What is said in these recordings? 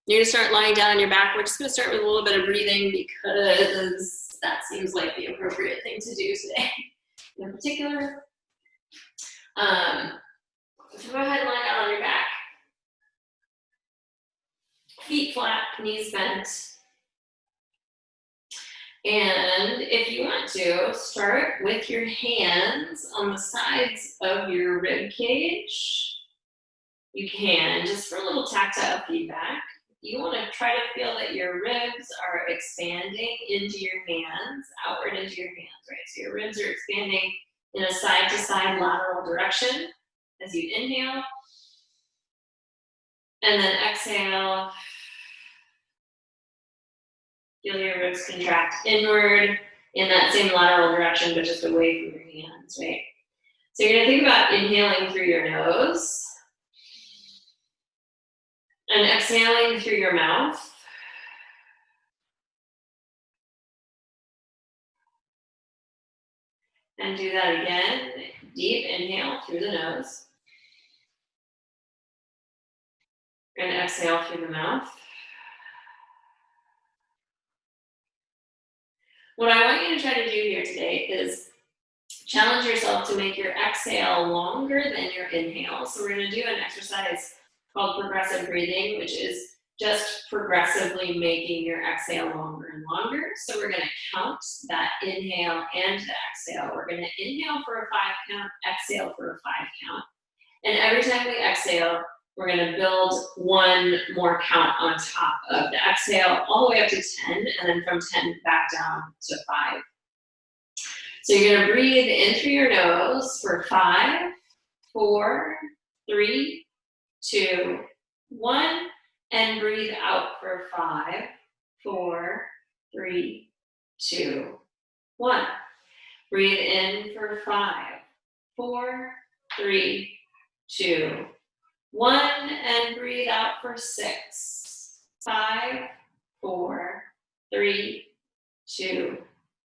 You're gonna start lying down on your back. We're just gonna start with a little bit of breathing because that seems like the appropriate thing to do today in particular. So go ahead and lie down on your back. Feet flat, knees bent. And if you want to, start with your hands on the sides of your rib cage. You can, just for a little tactile feedback. You want to try to feel that your ribs are expanding into your hands, outward into your hands, right? So your ribs are expanding in a side-to-side lateral direction as you inhale. And then exhale. Feel your ribs contract inward in that same lateral direction, but just away from your hands, right? So you're going to think about inhaling through your nose and exhaling through your mouth. And do that again. Deep inhale through the nose. And exhale through the mouth. What I want you to try to do here today is challenge yourself to make your exhale longer than your inhale. So we're going to do an exercise called progressive breathing, which is just progressively making your exhale longer and longer. So we're going to count that inhale and the exhale. We're going to inhale for a 5 count, exhale for a 5 count. And every time we exhale, we're going to build 1 more count on top of the exhale, all the way up to 10, and then from 10 back down to 5. So you're going to breathe in through your nose for 5, 4, 3, 2, 1, and breathe out for 5, 4, 3, 2, 1. Breathe in for 5, 4, 3, 2, 1, and breathe out for 6, 5, 4, 3, 2,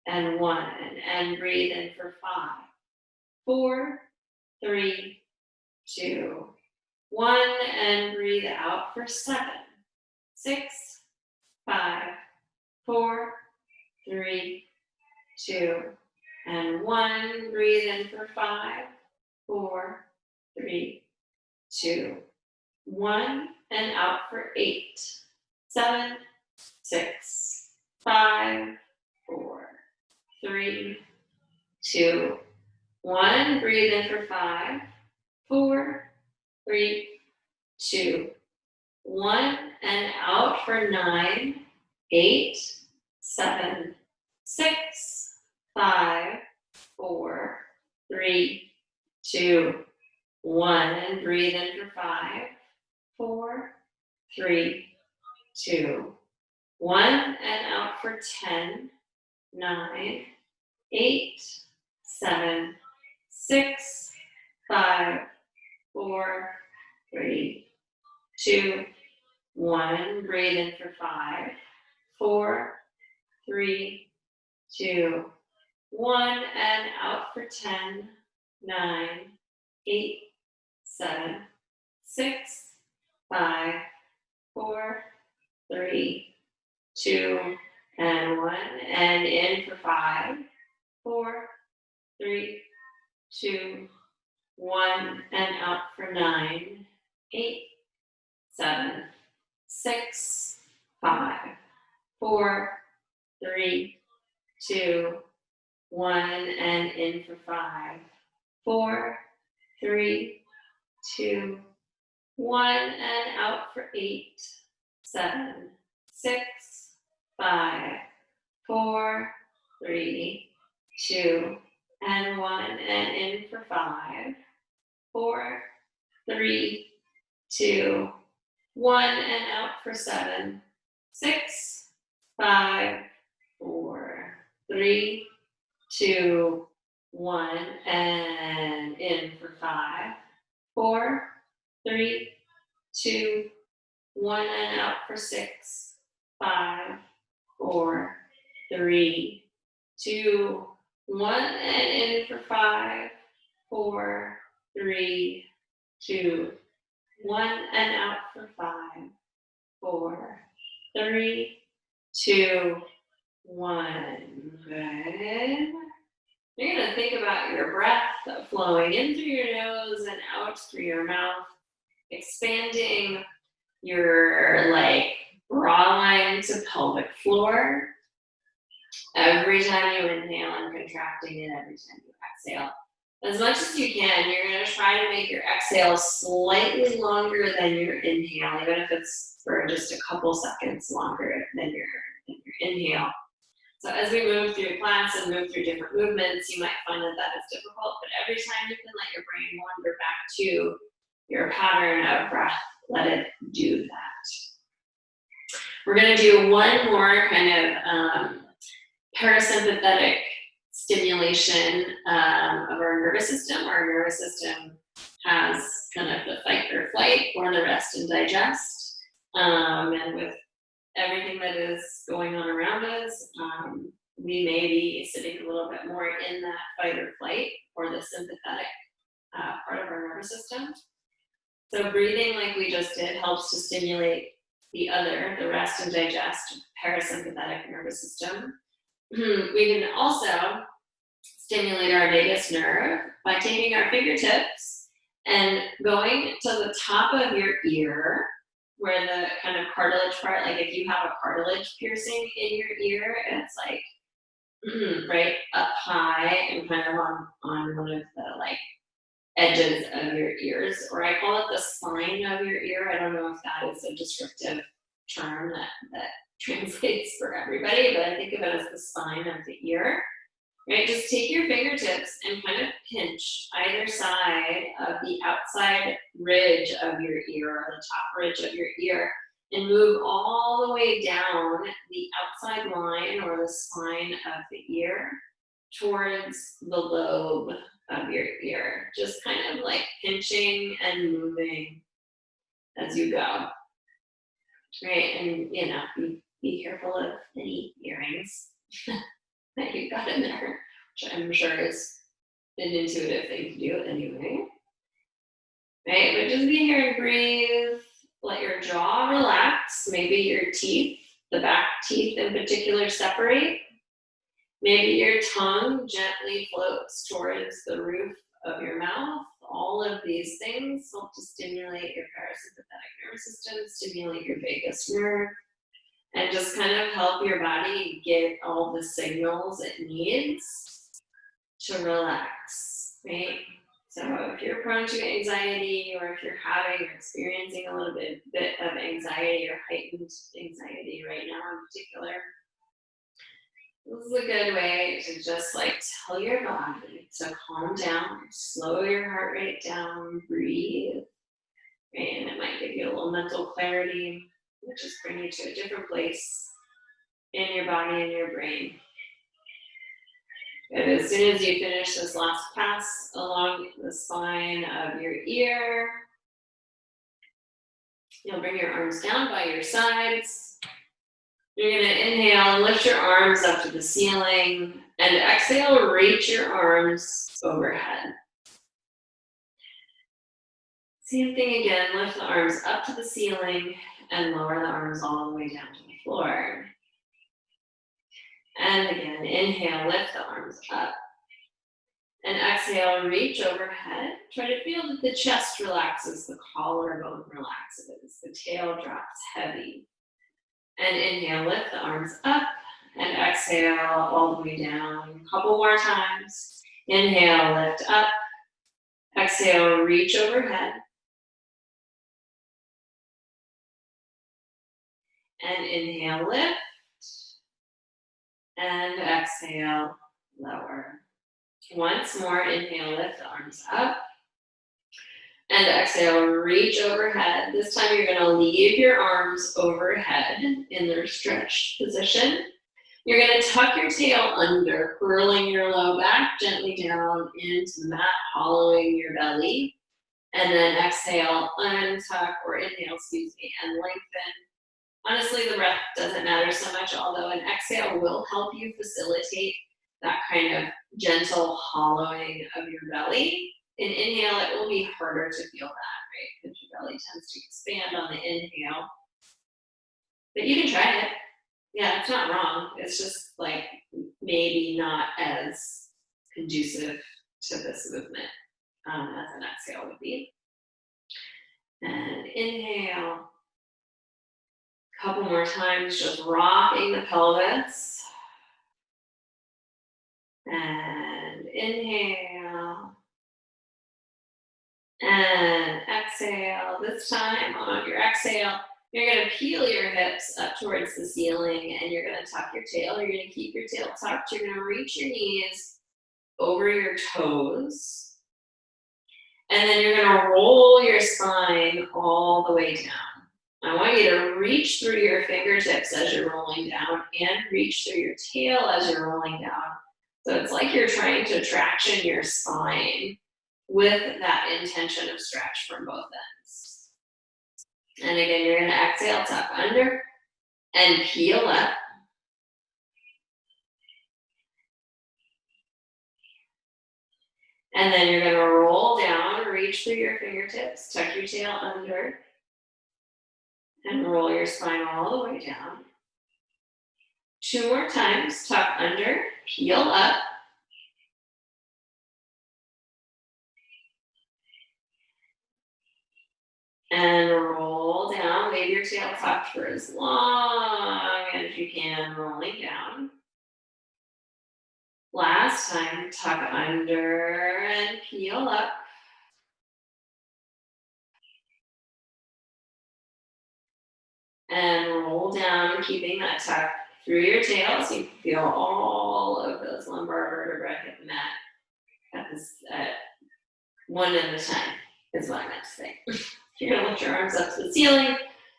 and 1, and breathe in for 5, 4, 3, 2, 1, and breathe out for 7, 6, 5, 4, 3, 2, and 1. Breathe in for 5, 4, 3, 2, 1, and out for 8, 7, 6, 5, 4, 3, 2, 1. Breathe in for 5, 4, 3, 2, 1, and out for 9, 8, 7, 6, 5, 4, 3, 2, 1, and breathe in for 5, 4, 3, 2, 1, and out for 10, 9, 8, 7, 6, 5, 4, 3, 2, 1. Breathe in for 5, 4, 3, 2, 1, and out for 10, 9, 8, 7, 6, 5, 4, 3, 2, and 1, and in for 5, 4, 3, 2, 1, and out for 9, 8, 7, 6, 5, 4, 3, 2, 1, and in for 5, 4, 3, 2, 1, and out for 8, 7, 6, 5, 4, 3, 2, and 1, and in for 5, 4, 3, 2, 1, and out for 7, 6, 5, 4, 3, 2, 1, and in for 5, 4, 3, 2, 1, and out for 6, 5, 4, 3, 2, 1, and in for 5, 4, 3, 2, 1, and out for 5, 4, 3, 2, 1. Good. You're going to think about your breath flowing in through your nose and out through your mouth, expanding your bra line to pelvic floor every time you inhale and contracting it every time you exhale. As much as you can, you're going to try to make your exhale slightly longer than your inhale, even if it's for just a couple seconds longer than your inhale. So as we move through class and move through different movements, you might find that that is difficult, but every time you can let your brain wander back to your pattern of breath, let it do that. We're going to do one more kind of parasympathetic stimulation of our nervous system. Our nervous system has kind of the fight or flight or the rest and digest. And with everything that is going on around us, we may be sitting a little bit more in that fight or flight or the sympathetic part of our nervous system. So breathing like we just did helps to stimulate the rest and digest, parasympathetic nervous system. We can also stimulate our vagus nerve by taking our fingertips and going to the top of your ear, where the kind of cartilage part, like if you have a cartilage piercing in your ear, it's right up high and kind of on one of the edges of your ears, or I call it the spine of your ear. I don't know if that is a descriptive term that translates for everybody, but I think of it as the spine of the ear. Right, just take your fingertips and kind of pinch either side of the outside ridge of your ear or the top ridge of your ear and move all the way down the outside line or the spine of the ear towards the lobe of your ear. Just kind of pinching and moving as you go. Right, and be careful of any earrings that you've got in there, which I'm sure is an intuitive thing to do anyway. Right, but just be here and breathe. Let your jaw relax. Maybe your teeth, the back teeth in particular, separate. Maybe your tongue gently floats towards the roof of your mouth. All of these things help to stimulate your parasympathetic nervous system, stimulate your vagus nerve, and just kind of help your body get all the signals it needs to relax, right? So if you're prone to anxiety, or if you're having or experiencing a little bit of anxiety or heightened anxiety right now in particular, this is a good way to just tell your body to calm down, slow your heart rate down, breathe, right? And it might give you a little mental clarity. Just bring you to a different place in your body and your brain. And as soon as you finish this last pass along the spine of your ear, you'll bring your arms down by your sides. You're going to inhale and lift your arms up to the ceiling, and exhale, reach your arms overhead. Same thing again, lift the arms up to the ceiling and lower the arms all the way down to the floor. And again, inhale, lift the arms up. And exhale, reach overhead. Try to feel that the chest relaxes, the collarbone relaxes, the tail drops heavy. And inhale, lift the arms up. And exhale, all the way down. A couple more times. Inhale, lift up. Exhale, reach overhead. And inhale, lift. And exhale, lower. Once more, inhale, lift the arms up. And exhale, reach overhead. This time you're going to leave your arms overhead in their stretched position. You're going to tuck your tail under, curling your low back gently down into the mat, hollowing your belly. And then exhale, untuck, or inhale, and lengthen. Honestly, the breath doesn't matter so much, although an exhale will help you facilitate that kind of gentle hollowing of your belly. In inhale, it will be harder to feel that, right? Because your belly tends to expand on the inhale. But you can try it. Yeah, it's not wrong. It's just like maybe not as conducive to this movement as an exhale would be. And inhale. A couple more times, just rocking the pelvis. And inhale. And exhale. This time on your exhale, you're going to peel your hips up towards the ceiling and you're going to tuck your tail. You're going to keep your tail tucked. You're going to reach your knees over your toes. And then you're going to roll your spine all the way down. I want you to reach through your fingertips as you're rolling down and reach through your tail as you're rolling down. So it's like you're trying to traction your spine with that intention of stretch from both ends. And again, you're going to exhale, tuck under, and peel up. And then you're going to roll down, reach through your fingertips, tuck your tail under, and roll your spine all the way down. 2 more times, tuck under, peel up. And roll down, leave your tail tucked for as long as you can, rolling down. Last time, tuck under and peel up. And roll down, keeping that tuck through your tail so you can feel all of those lumbar vertebrae hit the mat at one at a time, is what I meant to say. You're going to lift your arms up to the ceiling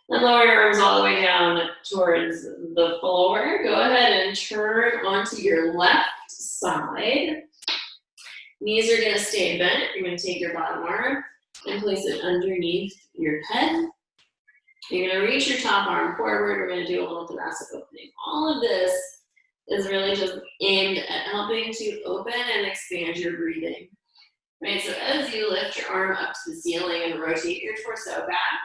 and lower your arms all the way down towards the floor. Go ahead and turn onto your left side. Knees are going to stay bent. You're going to take your bottom arm and place it underneath your head. You're going to reach your top arm forward. We're going to do a little thoracic opening. All of this is really just aimed at helping to open and expand your breathing. Right, so as you lift your arm up to the ceiling and rotate your torso back,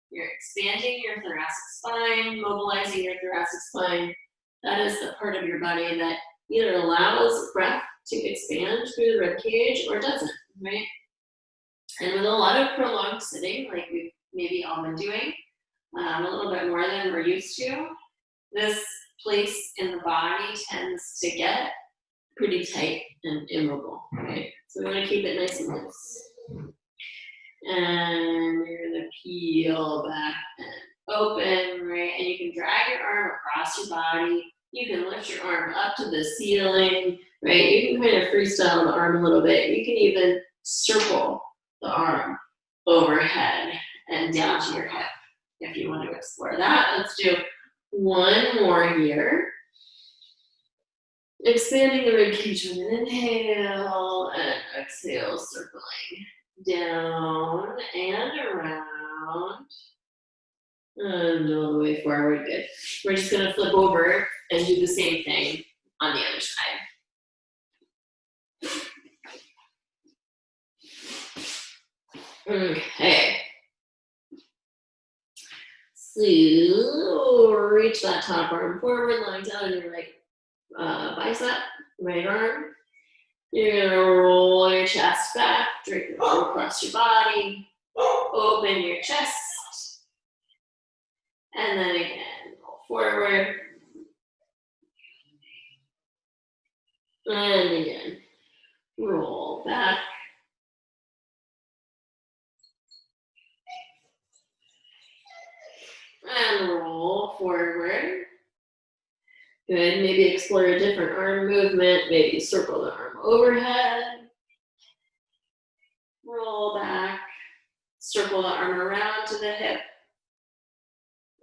you're expanding your thoracic spine, mobilizing your thoracic spine. That is the part of your body that either allows breath to expand through the rib cage or doesn't, right? And with a lot of prolonged sitting, like we've maybe all been doing, a little bit more than we're used to, this place in the body tends to get pretty tight and immobile, right? So we're going to keep it nice and loose. And you're going to peel back and open, right? And you can drag your arm across your body. You can lift your arm up to the ceiling, right? You can kind of freestyle the arm a little bit. You can even circle the arm overhead and down to your hip if you want to explore that. Let's do one more here. Expanding the rib cage with an inhale and exhale, circling down and around and all the way forward. Good. We're just going to flip over and do the same thing on the other side. Okay. So reach that top arm forward, lying down on your right bicep, right arm. You're gonna roll your chest back, drape your arm across your body, open your chest, and then again, roll forward, and again, roll back, and roll forward. Good, maybe explore a different arm movement, maybe circle the arm overhead, roll back, circle the arm around to the hip,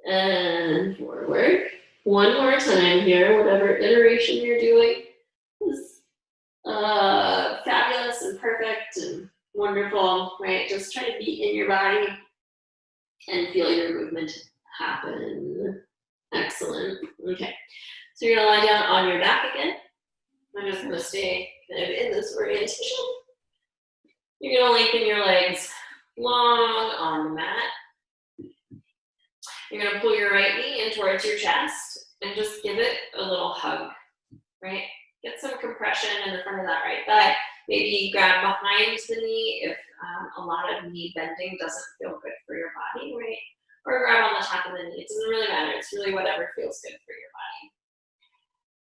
and forward. One more time here, whatever iteration you're doing is fabulous and perfect and wonderful, right? Just try to be in your body and feel your movement happen. Excellent, okay. So you're gonna lie down on your back again. I'm just gonna stay kind of in this orientation. You're gonna lengthen your legs long on the mat. You're gonna pull your right knee in towards your chest and just give it a little hug, right? Get some compression in the front of that right thigh. Maybe grab behind the knee if a lot of knee bending doesn't feel good for your body, right? Or grab on the top of the knee. It doesn't really matter. It's really whatever feels good for your body.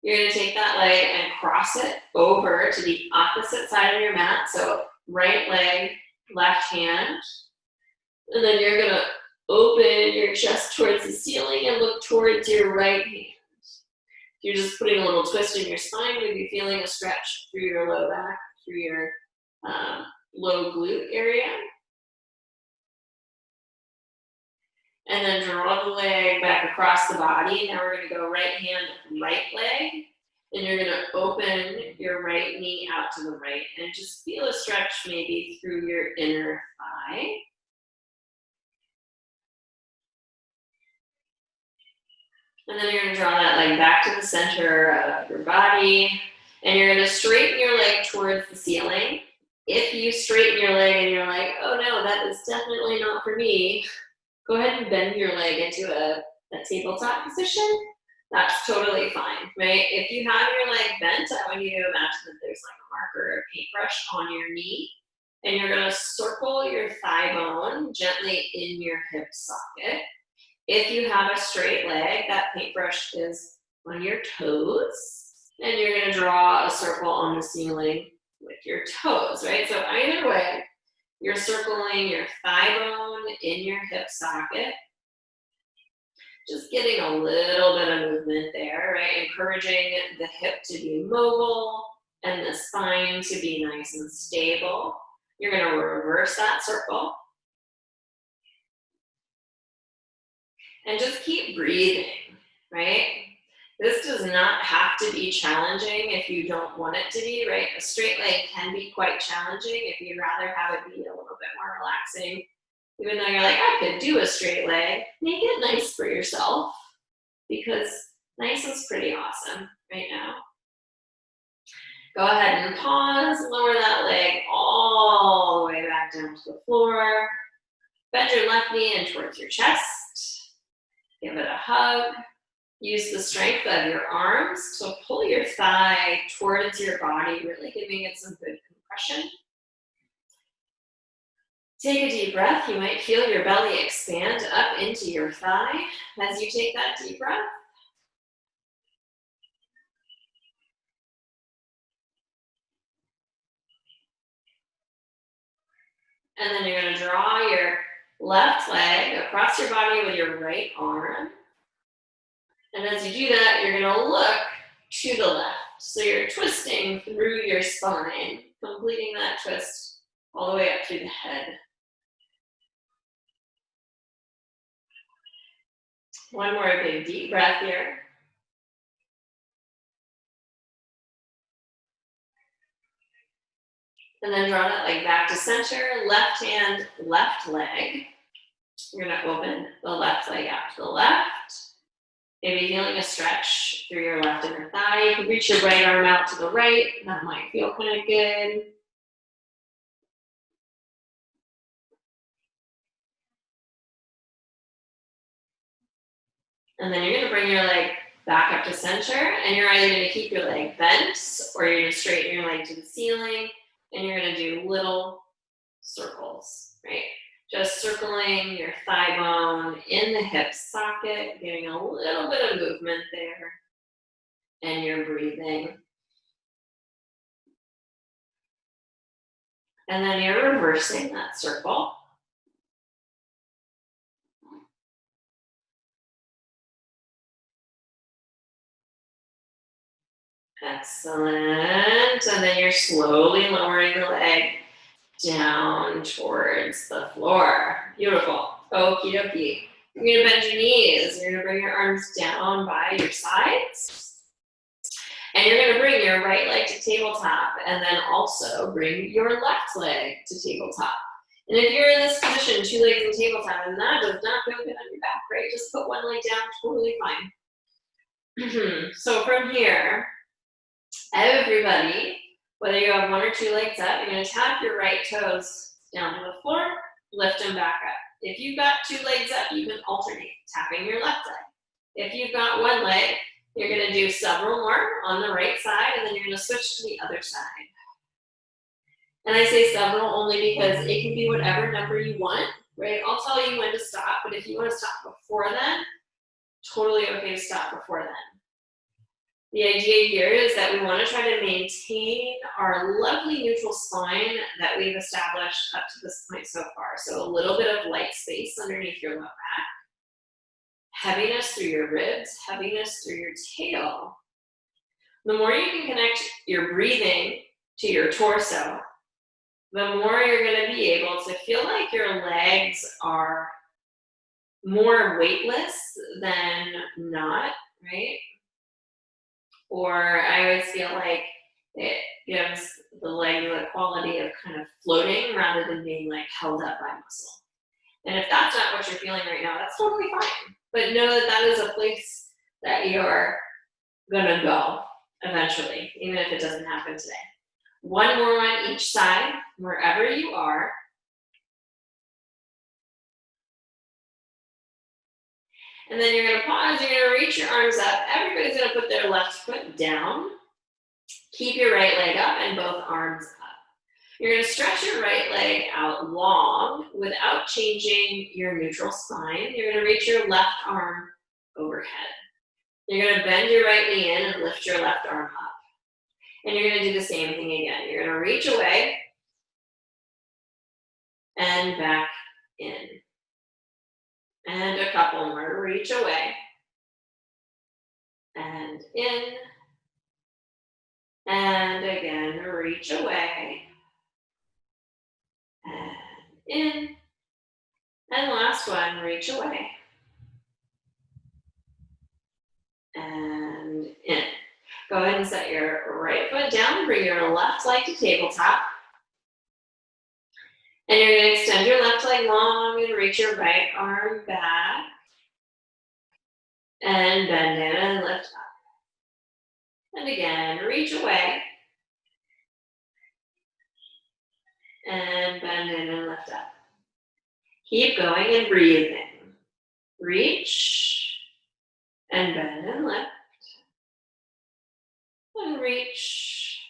You're gonna take that leg and cross it over to the opposite side of your mat. So right leg, left hand. And then you're gonna open your chest towards the ceiling and look towards your right hand. You're just putting a little twist in your spine, maybe feeling a stretch through your low back, through your low glute area. And then draw the leg back across the body. Now we're gonna go right hand, right leg. And you're gonna open your right knee out to the right and just feel a stretch maybe through your inner thigh. And then you're gonna draw that leg back to the center of your body. And you're gonna straighten your leg towards the ceiling. If you straighten your leg and you're like, oh no, that is definitely not for me, go ahead and bend your leg into a tabletop position. That's totally fine, right? If you have your leg bent, I want you to imagine that there's like a marker or a paintbrush on your knee, and you're gonna circle your thigh bone gently in your hip socket. If you have a straight leg, that paintbrush is on your toes, and you're gonna draw a circle on the ceiling with your toes, right? So either way, you're circling your thigh bone in your hip socket. Just getting a little bit of movement there, right? Encouraging the hip to be mobile and the spine to be nice and stable. You're gonna reverse that circle. And just keep breathing, right? This does not have to be challenging if you don't want it to be, right? A straight leg can be quite challenging if you'd rather have it be a little bit more relaxing. Even though you're like, I could do a straight leg, make it nice for yourself, because nice is pretty awesome right now. Go ahead and pause, lower that leg all the way back down to the floor. Bend your left knee in towards your chest. Give it a hug. Use the strength of your arms to pull your thigh towards your body, really giving it some good compression. Take a deep breath. You might feel your belly expand up into your thigh as you take that deep breath. And then you're going to draw your left leg across your body with your right arm. And as you do that, you're going to look to the left. So you're twisting through your spine, completing that twist all the way up through the head. One more big deep breath here. And then draw that leg back to center, left hand, left leg. You're gonna open the left leg out to the left. Maybe feeling a stretch through your left inner thigh. You can reach your right arm out to the right. That might feel kind of good. And then you're gonna bring your leg back up to center, and you're either gonna keep your leg bent, or you're gonna straighten your leg to the ceiling, and you're gonna do little circles, right? Just circling your thigh bone in the hip socket, getting a little bit of movement there, and you're breathing. And then you're reversing that circle. Excellent. And then you're slowly lowering the leg down towards the floor. Beautiful. Okie dokie. You're gonna bend your knees. You're gonna bring your arms down by your sides. And you're gonna bring your right leg to tabletop, and then also bring your left leg to tabletop. And if you're in this position, 2 legs in tabletop, and that does not feel good on your back, right? Just put one leg down, totally fine. So from here, everybody, whether you have 1 or 2 legs up, you're gonna tap your right toes down to the floor, lift them back up. If you've got 2 legs up, you can alternate, tapping your left leg. If you've got 1 leg, you're gonna do several more on the right side, and then you're gonna switch to the other side. And I say several only because it can be whatever number you want, right? I'll tell you when to stop, but if you wanna stop before then, totally okay to stop before then. The idea here is that we want to try to maintain our lovely neutral spine that we've established up to this point so far. So a little bit of light space underneath your low back, heaviness through your ribs, heaviness through your tail. The more you can connect your breathing to your torso, the more you're going to be able to feel like your legs are more weightless than not, right? Or I always feel like it gives the leg the quality of kind of floating rather than being like held up by muscle. And if that's not what you're feeling right now, that's totally fine. But know that that is a place that you're gonna go eventually, even if it doesn't happen today. 1 more on each side, wherever you are. And then you're gonna pause, you're gonna reach your arms up. Everybody's gonna put their left foot down. Keep your right leg up and both arms up. You're gonna stretch your right leg out long without changing your neutral spine. You're gonna reach your left arm overhead. You're gonna bend your right knee in and lift your left arm up. And you're gonna do the same thing again. You're gonna reach away and back in. And a couple more, reach away and in. And again, reach away and in. And last one, reach away and in. Go ahead and set your right foot down, bring your left leg to tabletop. And you're gonna extend your left leg long and reach your right arm back. And bend in and lift up. And again, reach away. And bend in and lift up. Keep going and breathing. Reach and bend and lift. And reach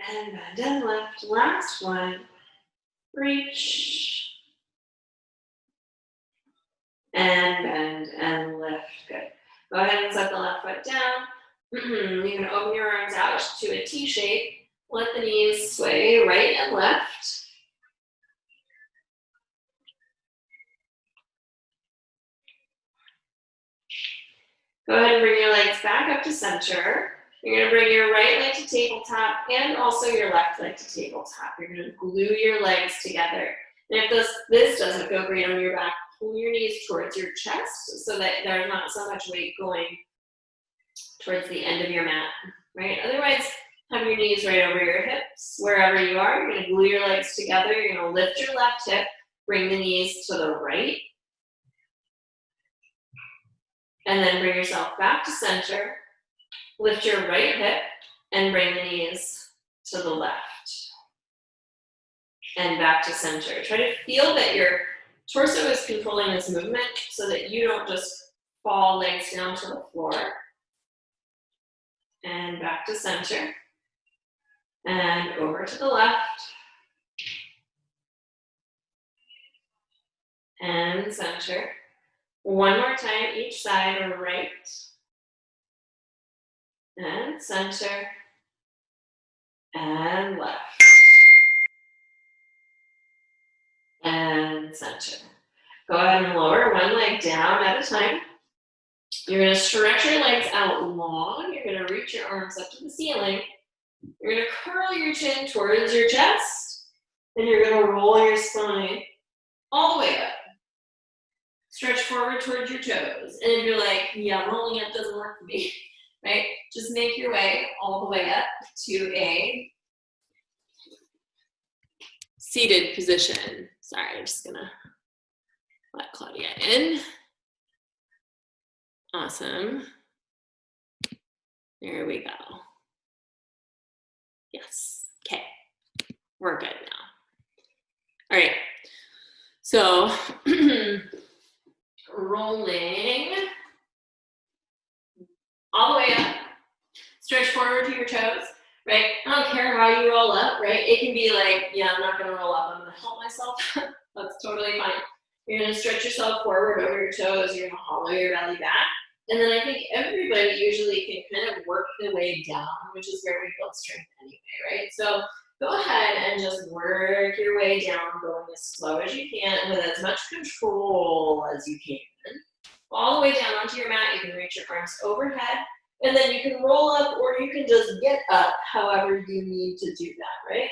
and bend and lift. Last one. Reach and bend and lift. Good. Go ahead and set the left foot down. You can open your arms out to a T shape. Let the knees sway right and left. Go ahead and bring your legs back up to center. You're going to bring your right leg to tabletop and also your left leg to tabletop. You're going to glue your legs together. And if this doesn't feel great on your back, pull your knees towards your chest so that there's not so much weight going towards the end of your mat, right? Otherwise, have your knees right over your hips. Wherever you are, you're going to glue your legs together. You're going to lift your left hip, bring the knees to the right, and then bring yourself back to center. Lift your right hip and bring the knees to the left and back to center. Try to feel that your torso is controlling this movement so that you don't just fall legs down to the floor. And back to center. And over to the left. And center. One more time, each side, right. And center. And left. And center. Go ahead and lower one leg down at a time. You're going to stretch your legs out long. You're going to reach your arms up to the ceiling. You're going to curl your chin towards your chest. And you're going to roll your spine all the way up. Stretch forward towards your toes. And if you're like, yeah, rolling up doesn't work for me, right? Just make your way all the way up to a seated position. Sorry, I'm just going to let Claudia in. Awesome. There we go. Yes. Okay. We're good All right, so rolling all the way up, stretch forward to your toes, right? I don't care how you roll up, right? It can be like, yeah, I'm not gonna roll up, I'm gonna help myself. That's totally fine. You're gonna stretch yourself forward over your toes, you're gonna hollow your belly back. And then I think everybody usually can kind of work their way down, which is where we build strength anyway, right? So go ahead and just work your way down, going as slow as you can and with as much control as you can. All the way down onto your mat, you can reach your arms overhead, and then you can roll up or you can just get up however you need to do that, right?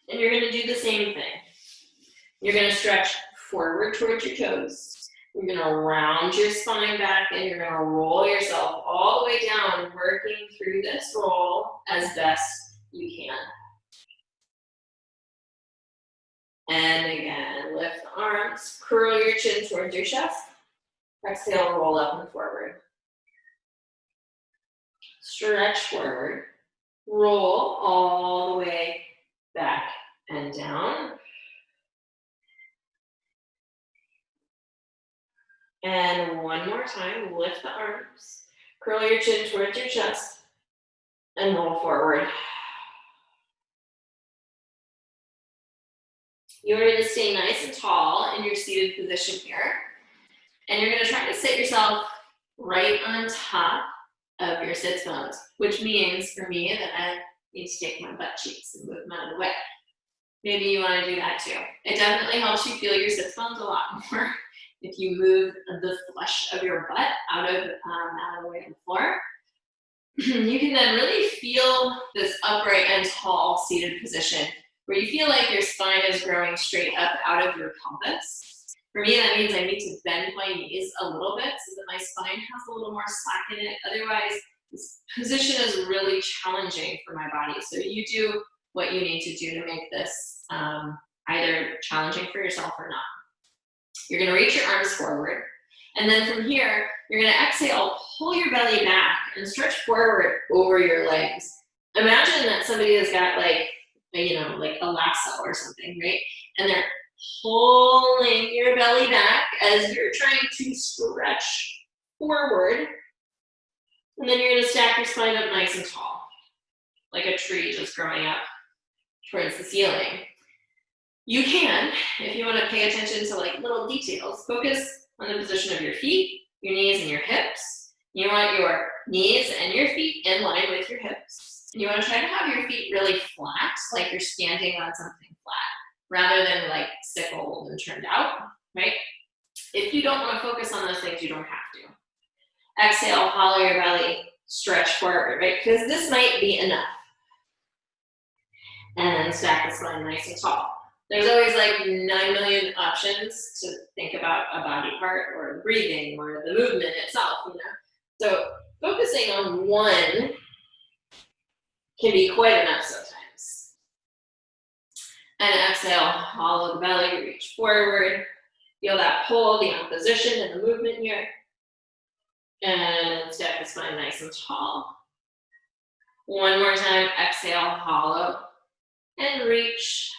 And you're gonna do the same thing. You're gonna stretch forward towards your toes. You're gonna round your spine back and you're gonna roll yourself all the way down, working through this roll as best you can. And again, lift the arms, curl your chin towards your chest. Exhale, roll up and forward. Stretch forward. Roll all the way back and down. And one more time, lift the arms, curl your chin towards your chest, and roll forward. You're going to stay nice and tall in your seated position here. And you're going to try to sit yourself right on top of your sits bones, which means for me that I need to take my butt cheeks and move them out of the way. Maybe you want to do that too. It definitely helps you feel your sits bones a lot more if you move the flesh of your butt out of the way on the floor. You can then really feel this upright and tall seated position where you feel like your spine is growing straight up out of your pelvis. For me, that means I need to bend my knees a little bit so that my spine has a little more slack in it. Otherwise, this position is really challenging for my body. So you do what you need to do to make this either challenging for yourself or not. You're gonna reach your arms forward. And then from here, you're gonna exhale, pull your belly back and stretch forward over your legs. Imagine that somebody has got like a lasso or something, right? And they're pulling your belly back as you're trying to stretch forward. And then you're gonna stack your spine up nice and tall, like a tree just growing up towards the ceiling. You can, if you want to pay attention to like little details, focus on the position of your feet, your knees and your hips. You want your knees and your feet in line with your hips. And you want to try to have your feet really flat, like you're standing on something flat, rather than like sickled and turned out, right? If you don't want to focus on those things, you don't have to. Exhale, hollow your belly, stretch forward, right? Because this might be enough. And then stack the spine nice and tall. There's always like 9 million options to think about a body part or breathing or the movement itself, you know? So focusing on one can be quite enough sometimes. And exhale, hollow the belly, reach forward. Feel that pull, the opposition and the movement here. And stack the spine nice and tall. One more time, exhale, hollow and reach.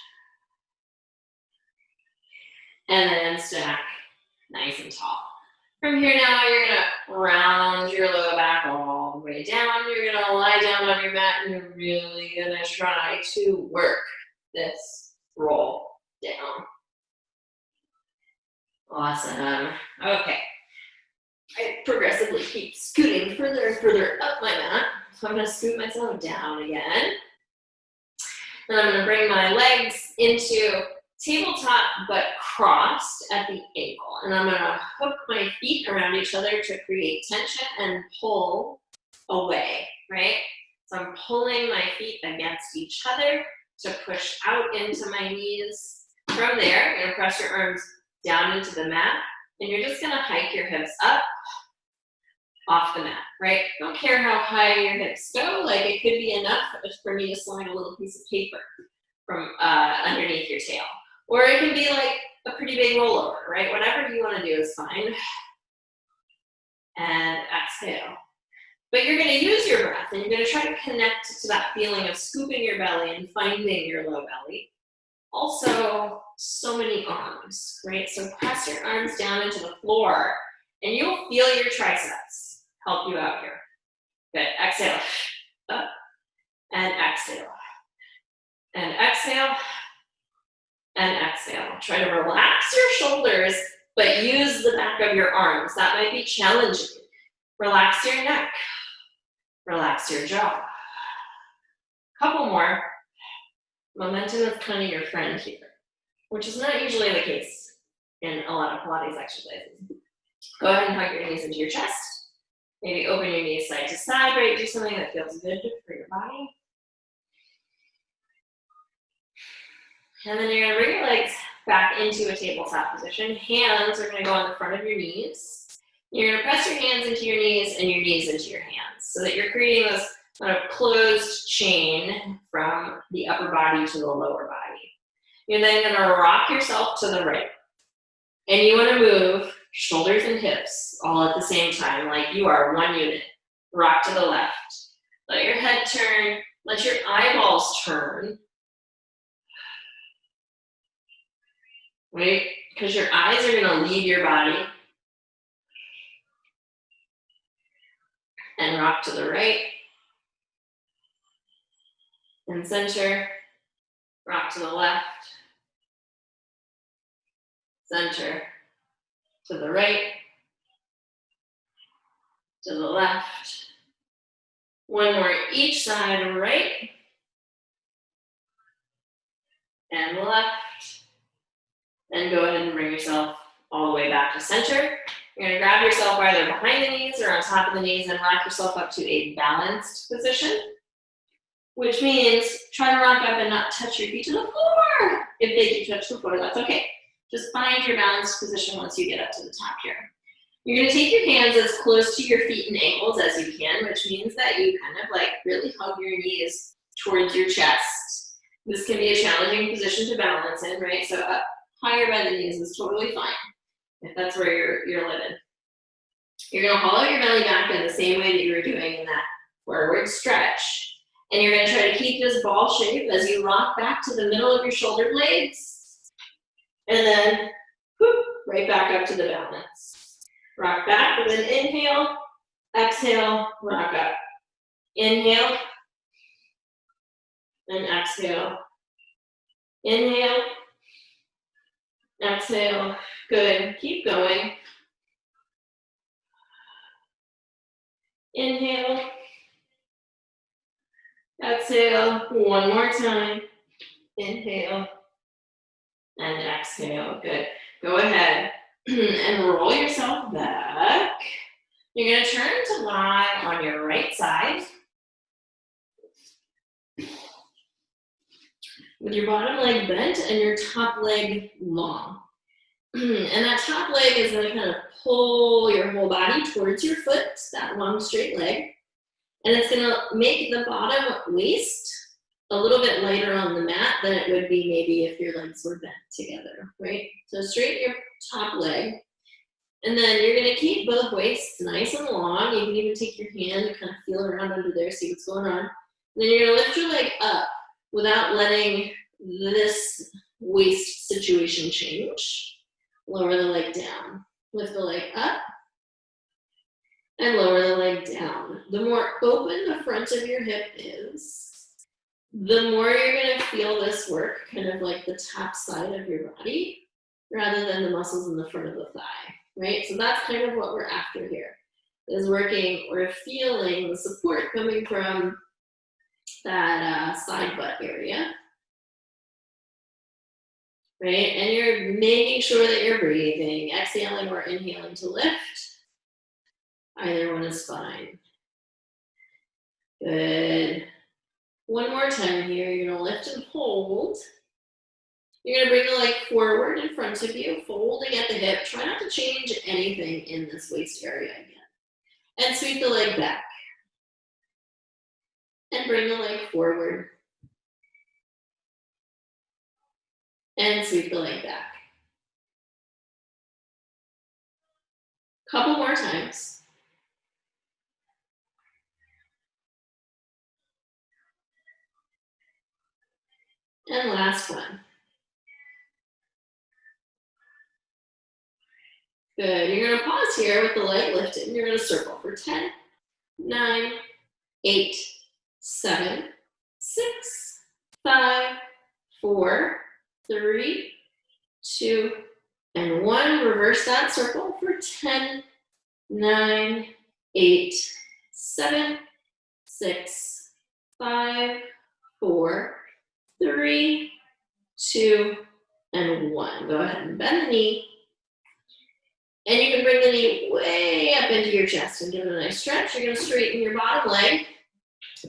And then stack nice and tall. From here now, you're gonna round your lower back all the way down. You're gonna lie down on your mat and you're really gonna try to work this roll down. Awesome. Okay. I progressively keep scooting further and further up my mat. So I'm gonna scoot myself down again. And I'm gonna bring my legs into tabletop but crossed at the ankle. And I'm gonna hook my feet around each other to create tension and pull away, right? So I'm pulling my feet against each other to push out into my knees. From there, you're gonna press your arms down into the mat and you're just gonna hike your hips up off the mat, right? Don't care how high your hips go, like it could be enough for me to slide a little piece of paper from underneath your tail. Or it can be like a pretty big rollover, right? Whatever you want to do is fine. And exhale. But you're gonna use your breath and you're gonna try to connect to that feeling of scooping your belly and finding your low belly. Also, so many arms, right? So press your arms down into the floor and you'll feel your triceps help you out here. Good, exhale, up, and exhale. And exhale, and exhale. Try to relax your shoulders, but use the back of your arms. That might be challenging. Relax your neck. Relax your jaw. Couple more. Momentum is kind of your friend here, which is not usually the case in a lot of Pilates exercises. Go ahead and hug your knees into your chest. Maybe open your knees side to side, right? Do something that feels good for your body. And then you're gonna bring your legs back into a tabletop position. Hands are gonna go on the front of your knees. You're gonna press your hands into your knees and your knees into your hands so that you're creating this kind of closed chain from the upper body to the lower body. You're then gonna rock yourself to the right. And you wanna move shoulders and hips all at the same time, like you are one unit. Rock to the left. Let your head turn, let your eyeballs turn. Right? Because your eyes are gonna leave your body. And rock to the right. And center. Rock to the left. Center. To the right. To the left. One more each side, right. And left. Then go ahead and bring yourself all the way back to center. You're gonna grab yourself either behind the knees or on top of the knees and rock yourself up to a balanced position, which means try to rock up and not touch your feet to the floor. If they do touch the floor, that's okay. Just find your balanced position once you get up to the top here. You're gonna take your hands as close to your feet and ankles as you can, which means that you kind of like really hug your knees towards your chest. This can be a challenging position to balance in, right? So up higher by the knees is totally fine if that's where you're living. You're gonna hollow your belly back in the same way that you were doing in that forward stretch. And you're gonna try to keep this ball shape as you rock back to the middle of your shoulder blades. And then whoop, right back up to the balance. Rock back with an inhale, exhale, rock up. Inhale, and exhale. Inhale, exhale. Good, keep going. Inhale, exhale, one more time. Inhale, and exhale, good. Go ahead and roll yourself back. You're gonna turn to lie on your right side. With your bottom leg bent and your top leg long. And that top leg is gonna kind of pull your whole body towards your foot, that long straight leg. And it's gonna make the bottom waist a little bit lighter on the mat than it would be maybe if your legs were bent together, right? So straighten your top leg. And then you're gonna keep both waists nice and long. You can even take your hand and kind of feel around under there, see what's going on. And then you're gonna lift your leg up without letting this waist situation change. Lower the leg down. Lift the leg up and lower the leg down. The more open the front of your hip is, the more you're gonna feel this work, kind of like the top side of your body, rather than the muscles in the front of the thigh, right? So that's kind of what we're after here, is working or feeling the support coming from that side butt area. Right, and you're making sure that you're breathing, exhaling or inhaling to lift. Either one is fine. Good. One more time here, you're gonna lift and hold. You're gonna bring the leg forward in front of you, folding at the hip. Try not to change anything in this waist area again. And sweep the leg back. And bring the leg forward. And sweep the leg back. Couple more times. And last one. Good. You're going to pause here with the leg lifted. You're going to circle for 10, 9, 8, 7, 6, 5, 4, 3, 2, and 1. Reverse that circle for 10, 9, 8, 7, 6, 5, 4, 3, 2, and 1. Go ahead and bend the knee. And you can bring the knee way up into your chest and give it a nice stretch. You're going to straighten your bottom leg.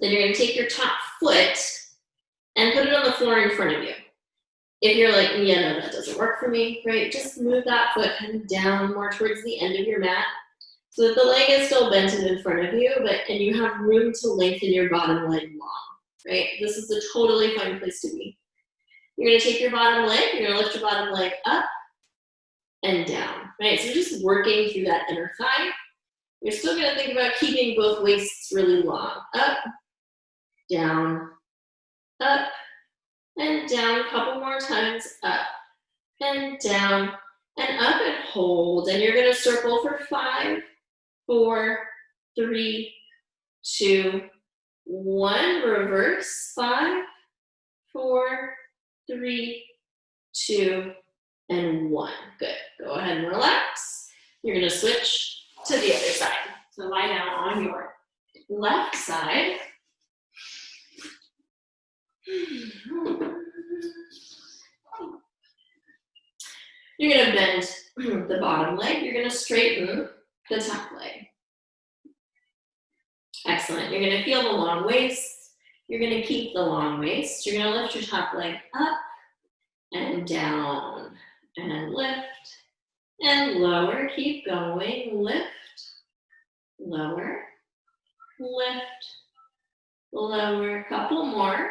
Then you're going to take your top foot and put it on the floor in front of you. If you're like, yeah, no, that doesn't work for me, right? Just move that foot kind of down more towards the end of your mat so that the leg is still bent in front of you, and you have room to lengthen your bottom leg long, right? This is a totally fine place to be. You're going to take your bottom leg, you're going to lift your bottom leg up and down, right? So you're just working through that inner thigh. You're still going to think about keeping both waists really long. Up, down, up, and down. A couple more times. Up, and down, and up, and hold. And you're going to circle for 5, 4, 3, 2, 1. Reverse. 5, 4, 3, 2, and 1. Good. Go ahead and relax. You're going to switch to the other side. So lie down on your left side. You're going to bend the bottom leg. You're going to straighten the top leg. Excellent. You're going to feel the long waist. You're going to keep the long waist. You're going to lift your top leg up and down and lift and lower. Keep going. Lift, lower, lift, lower. A couple more.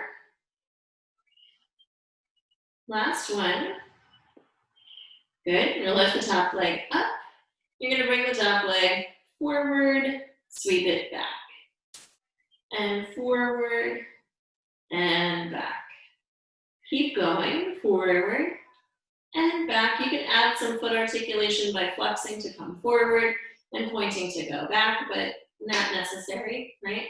Last one. Good. You're going to lift the top leg up. You're going to bring the top leg forward, sweep it back. And forward and back. Keep going. Forward and back. You can add some foot articulation by flexing to come forward and pointing to go back, but not necessary, right?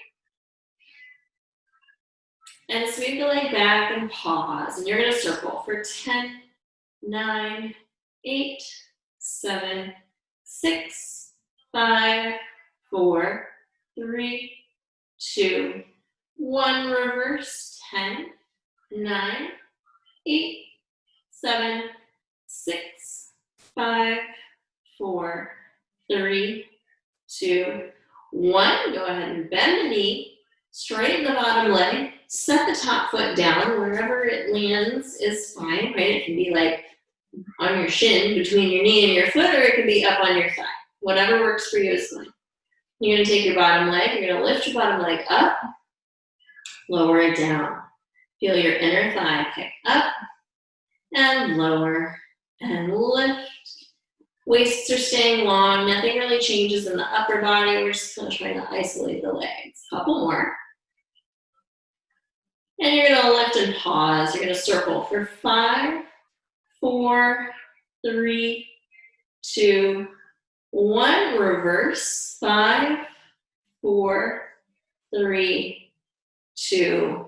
And sweep the leg back and pause. And you're going to circle for 10, 9, 8, 7, 6, 5, 4, 3, 2, 1. Reverse. 10, 9, 8, 7, 6, 5, 4, 3, 2, 1. Go ahead and bend the knee. Straighten the bottom leg. Set the top foot down. Wherever it lands is fine, right? It can be like on your shin, between your knee and your foot, or it can be up on your thigh. Whatever works for you is fine. You're going to take your bottom leg. You're going to lift your bottom leg up. Lower it down. Feel your inner thigh pick up and lower and lift. Waists are staying long. Nothing really changes in the upper body. We're just going to try to isolate the legs. Couple more. And you're going to lift and pause. You're going to circle for 5, 4, 3, 2, 1. Reverse. 5, 4, 3, 2,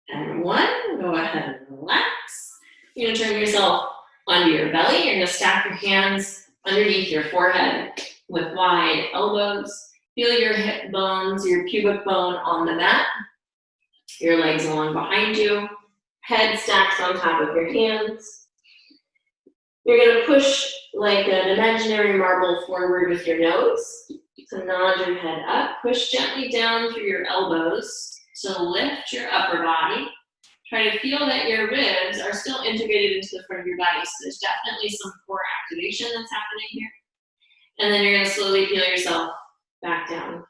and 1. Go ahead and relax. You're going to turn yourself onto your belly. You're going to stack your hands underneath your forehead with wide elbows. Feel your hip bones, your pubic bone on the mat. Your legs along behind you. Head stacked on top of your hands. You're going to push like an imaginary marble forward with your nose. So nod your head up. Push gently down through your elbows to lift your upper body. Try to feel that your ribs are still integrated into the front of your body. So there's definitely some core activation that's happening here. And then you're going to slowly peel yourself back down.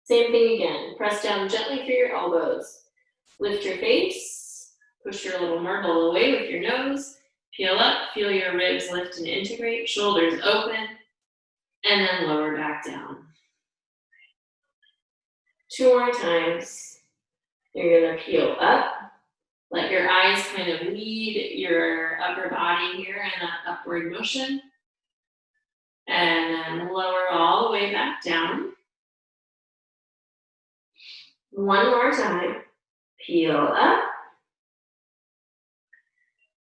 Same thing again. Press down gently through your elbows. Lift your face. Push your little marble away with your nose. Peel up. Feel your ribs lift and integrate. Shoulders open. And then lower back down. 2 more times. You're going to peel up. Let your eyes kind of lead your upper body here in that upward motion. And then lower all the way back down. One more time. Peel up.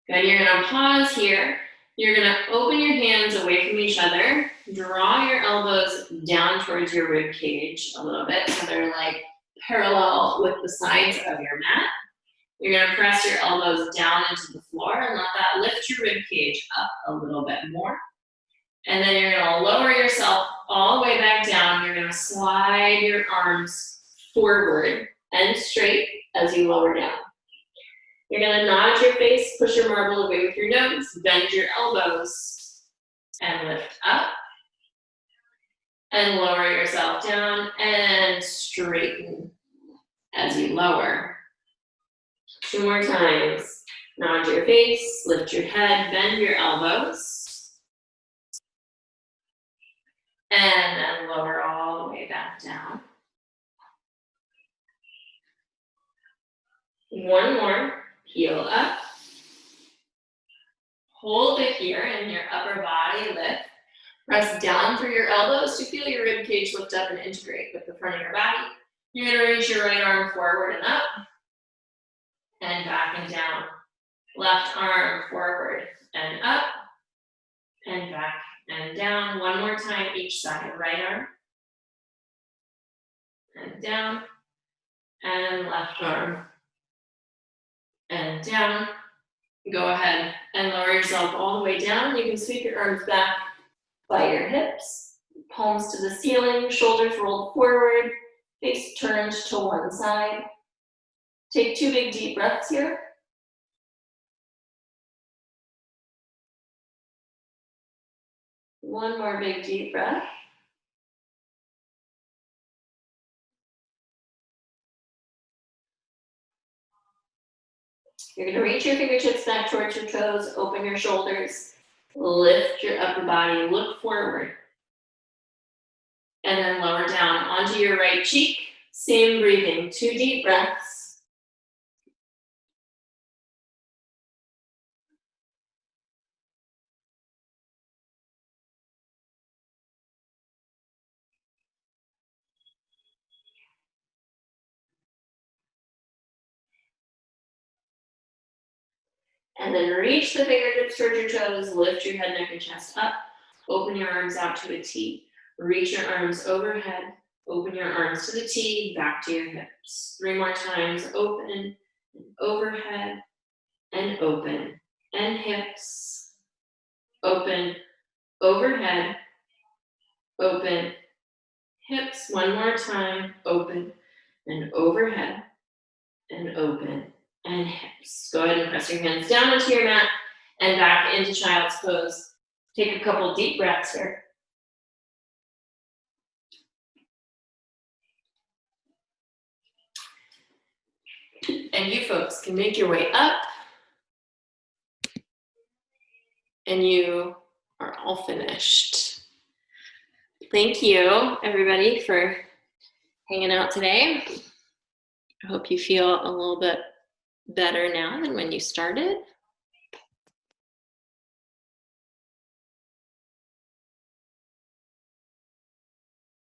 Good, you're gonna pause here. You're gonna open your hands away from each other. Draw your elbows down towards your rib cage a little bit so they're like parallel with the sides of your mat. You're gonna press your elbows down into the floor and let that lift your rib cage up a little bit more. And then you're gonna lower yourself all the way back down. You're gonna slide your arms forward and straight as you lower down. You're gonna nod your face, push your marble away with your nose, bend your elbows, and lift up. And lower yourself down and straighten as you lower. 2 more times. Nod your face, lift your head, bend your elbows. And then lower all the way back down. 1 more. Peel up. Hold it here in your upper body lift. Press down through your elbows to feel your rib cage lift up and integrate with the front of your body. You're gonna reach your right arm forward and up, and back and down. Left arm forward and up, and back and down. 1 more time each side. Right arm, and down, and left arm, and down. Go ahead and lower yourself all the way down. You can sweep your arms back by your hips, palms to the ceiling, shoulders rolled forward, face turned to one side. Take 2 big deep breaths here. One more big deep breath. You're gonna reach your fingertips back towards your toes, open your shoulders, lift your upper body, look forward. And then lower down onto your right cheek. Same breathing, 2 deep breaths. And then reach the fingertips towards your toes, lift your head, neck, and chest up. Open your arms out to a T. Reach your arms overhead. Open your arms to the T, back to your hips. 3 more times. Open and overhead and open and hips. Open, overhead, open, hips. 1 more time. Open and overhead and open and hips. Go ahead and press your hands down onto your mat and back into child's pose. Take a couple deep breaths here. And you folks can make your way up. And you are all finished. Thank you, everybody, for hanging out today. I hope you feel a little bit better now than when you started.